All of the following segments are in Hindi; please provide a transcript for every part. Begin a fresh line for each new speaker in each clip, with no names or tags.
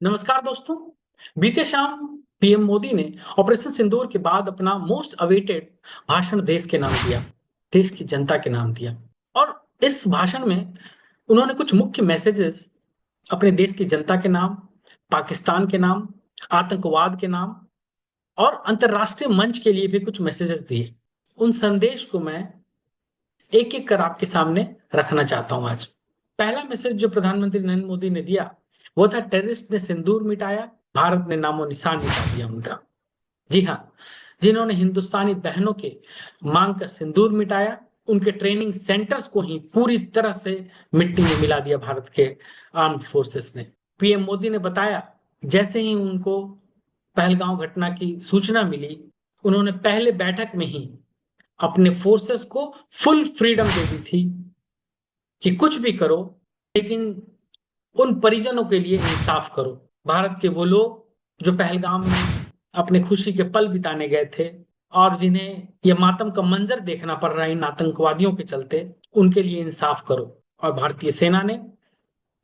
नमस्कार दोस्तों। बीते शाम पीएम मोदी ने ऑपरेशन सिंदूर के बाद अपना मोस्ट अवेटेड भाषण देश के नाम दिया, देश की जनता के नाम दिया। और इस भाषण में उन्होंने कुछ मुख्य मैसेजेस अपने देश की जनता के नाम, पाकिस्तान के नाम, आतंकवाद के नाम और अंतर्राष्ट्रीय मंच के लिए भी कुछ मैसेजेस दिए। उन संदेश को मैं एक एक कर आपके सामने रखना चाहता हूं आज। पहला मैसेज जो प्रधानमंत्री नरेंद्र मोदी ने दिया वो था, टेररिस्ट ने सिंदूर मिटाया, भारत ने नामो निशान मिटा दिया उनका। जी हाँ, जिन्होंने हिंदुस्तानी बहनों के मांग का सिंदूर मिटाया, उनके ट्रेनिंग सेंटर्स को ही पूरी तरह से मिट्टी में मिला दिया भारत के आर्म्ड फोर्सेस ने। पीएम मोदी ने बताया, जैसे ही उनको पहलगांव घटना की सूचना मिली, उन्होंने पहले बैठक में ही अपने फोर्सेस को फुल फ्रीडम दे दी थी कि कुछ भी करो, लेकिन उन परिजनों के लिए इंसाफ करो। भारत के वो लोग जो पहलगाम में अपने खुशी के पल बिताने गए थे और जिन्हें यह मातम का मंजर देखना पड़ रहा है इन आतंकवादियों के चलते, उनके लिए इंसाफ करो। और भारतीय सेना ने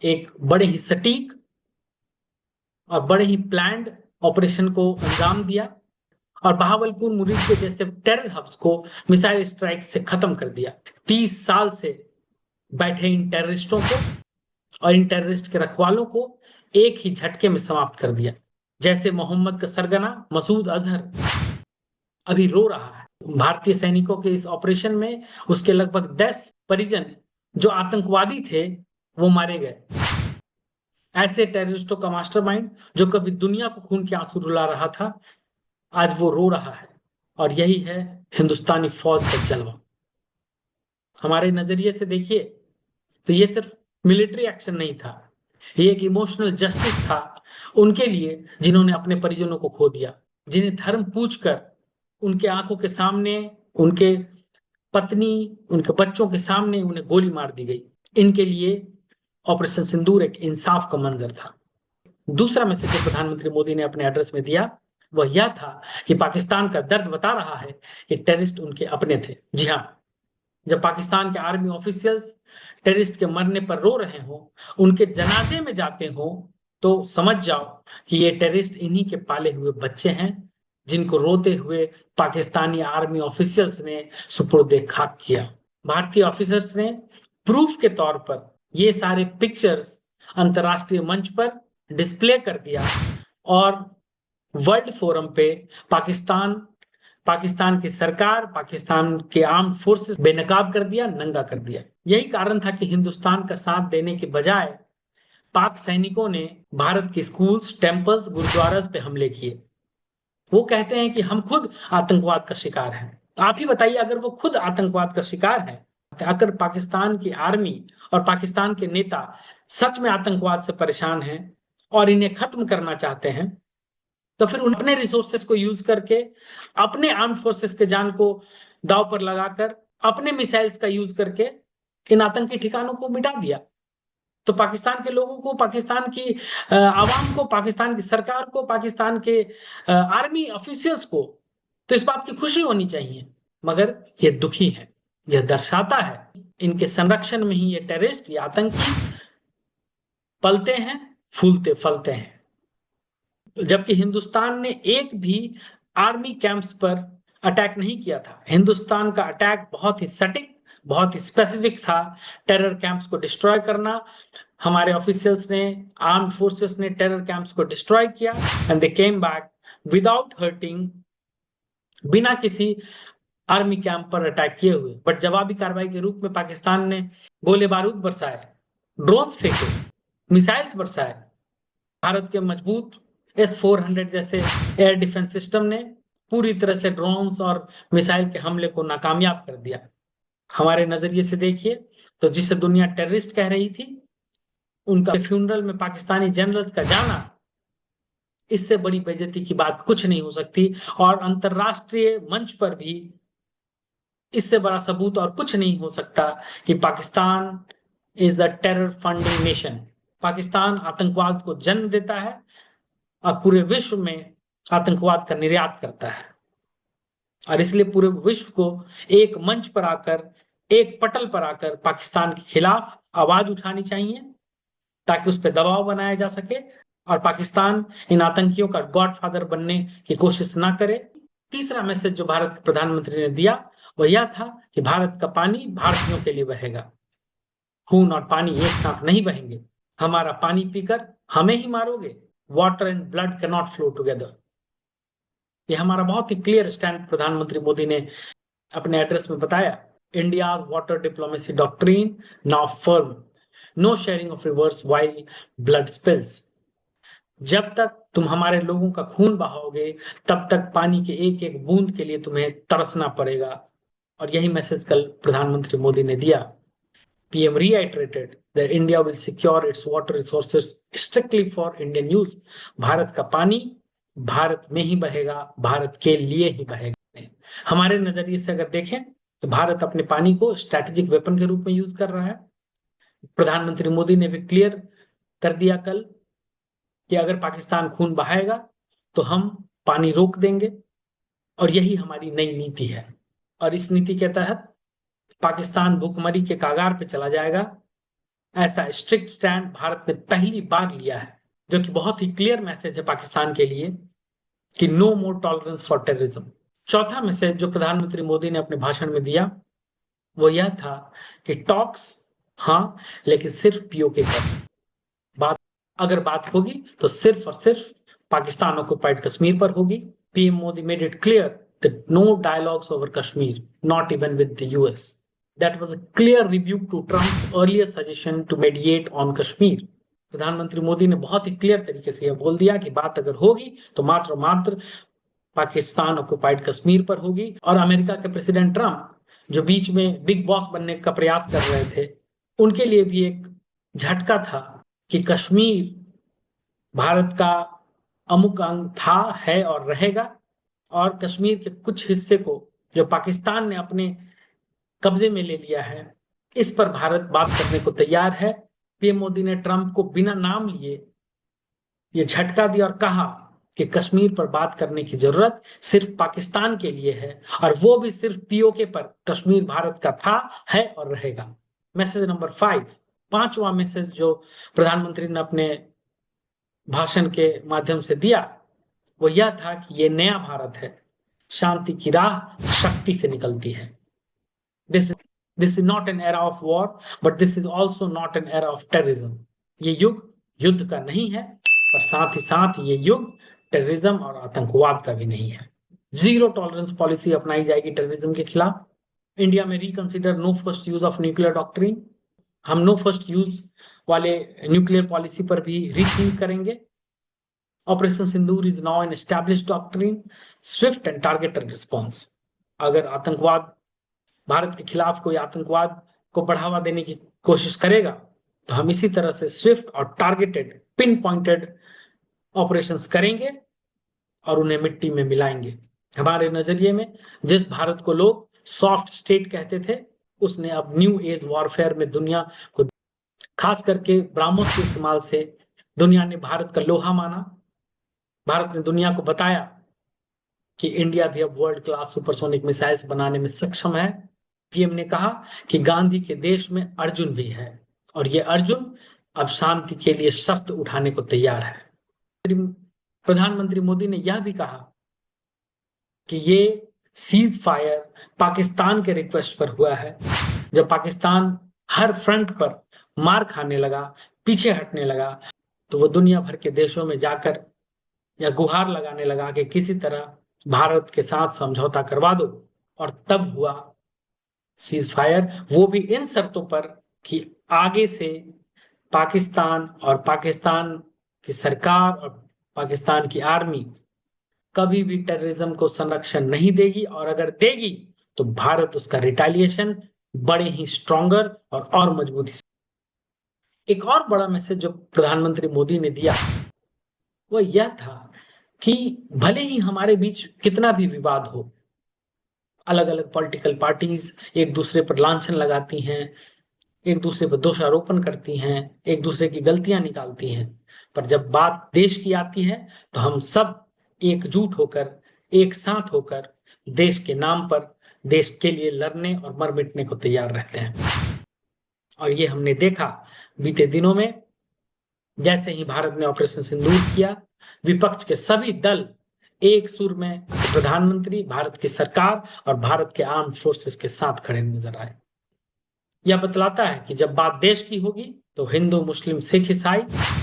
एक बड़े ही सटीक और बड़े ही प्लान्ड ऑपरेशन को अंजाम दिया और बहावलपुर, मुरीद के जैसे टेरर हब्स को मिसाइल स्ट्राइक से खत्म कर दिया। 30 साल से बैठे इन टेररिस्टों को और इन टेररिस्ट के रखवालों को एक ही झटके में समाप्त कर दिया। जैसे मोहम्मद का सरगना मसूद अजहर अभी रो रहा है। भारतीय सैनिकों के इस ऑपरेशन में उसके लगभग 10 परिजन जो आतंकवादी थे वो मारे गए। ऐसे टेररिस्टों का मास्टरमाइंड जो कभी दुनिया को खून के आंसू रुला रहा था, आज वो रो रहा है। और यही है हिंदुस्तानी फौज का जलवा। हमारे नजरिए से देखिए तो ये सिर्फ मिलिट्री एक्शन नहीं था, ये एक इमोशनल जस्टिस था उनके लिए जिन्होंने अपने परिजनों को खो दिया, जिन्हें धर्म पूछकर उनके आंखों के सामने, उनके पत्नी, उनके बच्चों के सामने उन्हें गोली मार दी गई। इनके लिए ऑपरेशन सिंदूर एक इंसाफ का मंजर था। दूसरा मैसेज जो प्रधानमंत्री मोदी ने अपने एड्रेस में दिया वह यह था कि पाकिस्तान का दर्द बता रहा है कि टेररिस्ट उनके अपने थे। जी हाँ, जब पाकिस्तान के आर्मी ऑफिशियल्स टेररिस्ट के मरने पर रो रहे हो, उनके जनाजे में जाते हो, तो समझ जाओ कि ये टेररिस्ट इन्हीं के पाले हुए बच्चे हैं जिनको रोते हुए पाकिस्तानी आर्मी ऑफिशियल्स ने सुपुर्दे खाक किया। भारतीय ऑफिसर्स ने प्रूफ के तौर पर ये सारे पिक्चर्स अंतर्राष्ट्रीय मंच पर डिस्प्ले कर दिया और वर्ल्ड फोरम पे पाकिस्तान पाकिस्तान की सरकार, पाकिस्तान के आर्म फोर्सेस बेनकाब कर दिया, नंगा कर दिया। यही कारण था कि हिंदुस्तान का साथ देने के बजाय पाक सैनिकों ने भारत के स्कूल्स, टेम्पल्स, गुरुद्वारास पे हमले किए। वो कहते हैं कि हम खुद आतंकवाद का शिकार हैं। आप ही बताइए, अगर वो खुद आतंकवाद का शिकार है, अगर पाकिस्तान की आर्मी और पाकिस्तान के नेता सच में आतंकवाद से परेशान हैं और इन्हें खत्म करना चाहते हैं, तो फिर उन अपने रिसोर्सेस को यूज करके, अपने आर्म फोर्सेस के जान को दांव पर लगाकर, अपने मिसाइल्स का यूज करके इन आतंकी ठिकानों को मिटा दिया। तो पाकिस्तान के लोगों को, पाकिस्तान की आवाम को, पाकिस्तान की सरकार को, पाकिस्तान के आर्मी ऑफिशियल्स को तो इस बात की खुशी होनी चाहिए, मगर ये दुखी है। यह दर्शाता है इनके संरक्षण में ही ये टेररिस्ट, ये आतंकी पलते हैं, फूलते फलते हैं। जबकि हिंदुस्तान ने एक भी आर्मी कैंप्स पर अटैक नहीं किया था। हिंदुस्तान का अटैक बहुत ही सटीक, बहुत ही स्पेसिफिक था, टेरर कैंप्स को डिस्ट्रॉय करना। हमारे ऑफिशियल्स ने, आर्म फोर्सेस ने टेरर कैंप्स को डिस्ट्रॉय किया and they came back without hurting, बिना किसी आर्मी कैंप पर अटैक किए हुए। बट जवाबी कार्रवाई के रूप में पाकिस्तान ने गोले बारूद बरसाए, ड्रोन्स फेंके, मिसाइल्स बरसाए। भारत के मजबूत S-400 जैसे एयर डिफेंस सिस्टम ने पूरी तरह से ड्रोन्स और मिसाइल के हमले को नाकामयाब कर दिया। हमारे नजरिए से देखिए तो जिसे दुनिया टेररिस्ट कह रही थी, उनका फ्यूनरल में पाकिस्तानी जनरल्स का जाना, इससे बड़ी बेइज्जती की बात कुछ नहीं हो सकती। और अंतरराष्ट्रीय मंच पर भी इससे बड़ा सबूत और कुछ नहीं हो सकता कि Pakistan is the terror funding nation. Pakistan आतंकवाद को जन्म देता है और पूरे विश्व में आतंकवाद का निर्यात करता है। और इसलिए पूरे विश्व को एक मंच पर आकर, एक पटल पर आकर पाकिस्तान के खिलाफ आवाज उठानी चाहिए ताकि उस पर दबाव बनाया जा सके और पाकिस्तान इन आतंकियों का गॉडफादर बनने की कोशिश ना करे। तीसरा मैसेज जो भारत के प्रधानमंत्री ने दिया वह यह था कि भारत का पानी भारतीयों के लिए बहेगा, खून और पानी एक साथ नहीं बहेंगे। हमारा पानी पीकर हमें ही मारोगे। Water and blood can not flow together. ये हमारा बहुत ही क्लियर स्टैंड प्रधानमंत्री मोदी ने अपने एड्रेस में बताया। India's water diplomacy doctrine now firm, no sharing of rivers while blood spills. जब तक तुम हमारे लोगों का खून बहाओगे तब तक पानी के एक एक बूंद के लिए तुम्हें तरसना पड़ेगा। और यही मैसेज कल प्रधानमंत्री मोदी ने दिया। PM reiterated that India will secure its water resources strictly for Indian use. Bharat का पानी भारत में ही बहेगा, भारत के लिए ही बहेगा। हमारे नजरिए से अगर देखें तो भारत अपने पानी को स्ट्रैटेजिक वेपन के रूप में यूज कर रहा है। प्रधानमंत्री मोदी ने भी क्लियर कर दिया कल कि अगर पाकिस्तान खून बहाएगा तो हम पानी रोक देंगे, और यही हमारी नई नीति है। और इस नीति के तहत पाकिस्तान भूखमरी के कागार पे चला जाएगा। ऐसा स्ट्रिक्ट स्टैंड भारत ने पहली बार लिया है, जो कि बहुत ही क्लियर मैसेज है पाकिस्तान के लिए कि no more tolerance for terrorism. चौथा मैसेज जो प्रधानमंत्री मोदी ने अपने भाषण में दिया वो यह था कि टॉक्स हाँ, लेकिन सिर्फ पीओके पर बात, अगर बात होगी तो सिर्फ और सिर्फ पाकिस्तान ऑक्युपाइड कश्मीर पर होगी। PM Modi made it clear that no dialogues over Kashmir, not even with the US. That was a clear rebuke to Trump's earlier suggestion to mediate on Kashmir. प्रधानमंत्री मोदी ने बहुत ही क्लियर तरीके से यह बोल दिया कि बात अगर होगी तो मात्र पाकिस्तान ऑक्युपाइड कश्मीर पर होगी। और अमेरिका के प्रेसिडेंट ट्रंप जो बीच में बिग बॉस बनने का प्रयास कर रहे थे, उनके लिए भी एक झटका था कि कश्मीर भारत का अमुक अंग था, है और रहेगा। और कश्मीर के कुछ हिस्से को जो पाकिस्तान ने अपने कब्जे में ले लिया है, इस पर भारत बात करने को तैयार है। पीएम मोदी ने ट्रंप को बिना नाम लिए ये झटका दिया और कहा कि कश्मीर पर बात करने की जरूरत सिर्फ पाकिस्तान के लिए है, और वो भी सिर्फ पीओके पर। कश्मीर भारत का था, है और रहेगा। मैसेज नंबर 5, पांचवा मैसेज जो प्रधानमंत्री ने अपने भाषण के माध्यम से दिया वो यह था कि ये नया भारत है, शांति की राह शक्ति से निकलती है। This is not an era of war, but this is also not an era of terrorism. ये युग युद्ध का नहीं है, और साथ ही साथ ये युग टेररिज्म और आतंकवाद का भी नहीं है। जीरो टॉलरेंस पॉलिसी अपनाई जाएगी टेररिज्म के खिलाफ। इंडिया में reconsider no first use of nuclear doctrine. हम नो फर्स्ट यूज वाले न्यूक्लियर पॉलिसी पर भी रीथिंक करेंगे। Operation Sindoor is now an established doctrine, swift and targeted response. अगर आतंकवाद, भारत के खिलाफ कोई आतंकवाद को बढ़ावा देने की कोशिश करेगा तो हम इसी तरह से स्विफ्ट और टारगेटेड पिन पॉइंटेड ऑपरेशंस करेंगे और उन्हें मिट्टी में मिलाएंगे। हमारे नजरिए में जिस भारत को लोग सॉफ्ट स्टेट कहते थे, उसने अब न्यू एज वॉरफेयर में दुनिया को, खास करके ब्रह्मोस के इस्तेमाल से दुनिया ने भारत का लोहा माना। भारत ने दुनिया को बताया कि इंडिया भी अब वर्ल्ड क्लास सुपरसोनिक मिसाइल्स बनाने में सक्षम है। पीएम ने कहा कि गांधी के देश में अर्जुन भी है, और ये अर्जुन अब शांति के लिए शस्त्र उठाने को तैयार है। प्रधानमंत्री मोदी ने यह भी कहा कि ये सीज फायर पाकिस्तान के रिक्वेस्ट पर हुआ है। जब पाकिस्तान हर फ्रंट पर मार खाने लगा, पीछे हटने लगा, तो वो दुनिया भर के देशों में जाकर या गुहार लगाने लगा कि किसी तरह भारत के साथ समझौता करवा दो। और तब हुआ सीज फायर, वो भी इन शर्तों पर कि आगे से पाकिस्तान और पाकिस्तान की सरकार और पाकिस्तान की आर्मी कभी भी टेररिज्म को संरक्षण नहीं देगी, और अगर देगी तो भारत उसका रिटेलिएशन बड़े ही स्ट्रॉन्गर और मजबूती से। एक और बड़ा मैसेज जो प्रधानमंत्री मोदी ने दिया वो यह था कि भले ही हमारे बीच कितना भी विवाद हो, अलग अलग पॉलिटिकल पार्टीज एक दूसरे पर लांछन लगाती हैं, एक दूसरे पर दोषारोपण करती हैं, एक दूसरे की गलतियां निकालती हैं, पर जब बात देश की आती है तो हम सब एकजुट होकर, एक साथ होकर देश के नाम पर, देश के लिए लड़ने और मर मिटने को तैयार रहते हैं। और ये हमने देखा बीते दिनों में, जैसे ही भारत ने ऑपरेशन सिंदूर किया, विपक्ष के सभी दल एक सुर में प्रधानमंत्री, भारत की सरकार और भारत के आर्म्ड फोर्सेस के साथ खड़े नजर आए। यह बतलाता है कि जब बात देश की होगी तो हिंदू, मुस्लिम, सिख, ईसाई,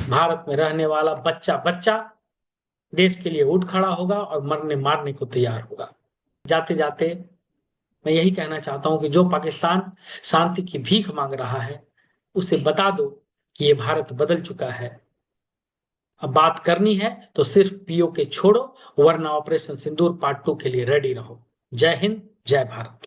भारत में रहने वाला बच्चा बच्चा देश के लिए उठ खड़ा होगा और मरने मारने को तैयार होगा। जाते जाते मैं यही कहना चाहता हूं कि जो पाकिस्तान शांति की भीख मांग रहा है, उसे बता दो कि ये भारत बदल चुका है। अब बात करनी है तो सिर्फ पीओके छोड़ो, वरना ऑपरेशन सिंदूर पार्ट 2 के लिए रेडी रहो। जय हिंद, जय भारत।